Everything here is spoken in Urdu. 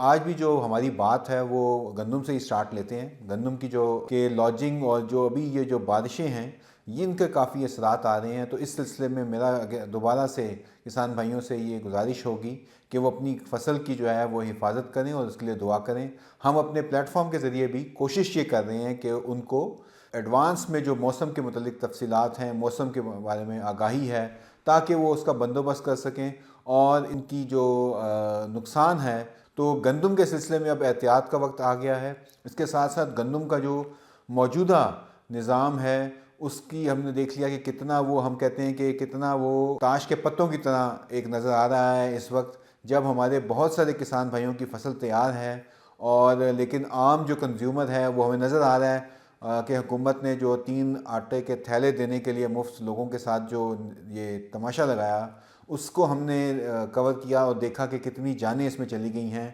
آج بھی جو ہماری بات ہے وہ گندم سے ہی سٹارٹ لیتے ہیں. گندم کی جو کہ لوجنگ اور جو ابھی یہ جو بارشیں ہیں یہ ان کے کافی اثرات آ رہے ہیں. تو اس سلسلے میں میرا دوبارہ سے کسان بھائیوں سے یہ گزارش ہوگی کہ وہ اپنی فصل کی جو ہے وہ حفاظت کریں اور اس کے لیے دعا کریں. ہم اپنے پلیٹ فارم کے ذریعے بھی کوشش یہ کر رہے ہیں کہ ان کو ایڈوانس میں جو موسم کے متعلق تفصیلات ہیں، موسم کے بارے میں آگاہی ہے، تاکہ وہ اس کا بندوبست کر سکیں. اور ان کی جو نقصان ہے تو گندم کے سلسلے میں اب احتیاط کا وقت آ گیا ہے. اس کے ساتھ ساتھ گندم کا جو موجودہ نظام ہے اس کی ہم نے دیکھ لیا کہ کتنا وہ ہم کہتے ہیں کہ کتنا وہ تاش کے پتوں کی طرح ایک نظر آ رہا ہے اس وقت، جب ہمارے بہت سارے کسان بھائیوں کی فصل تیار ہے اور لیکن عام جو کنزیومر ہے وہ ہمیں نظر آ رہا ہے کہ حکومت نے جو 3 آٹے کے تھیلے دینے کے لیے مفت لوگوں کے ساتھ جو یہ تماشا لگایا اس کو ہم نے کور کیا اور دیکھا کہ کتنی جانیں اس میں چلی گئی ہیں.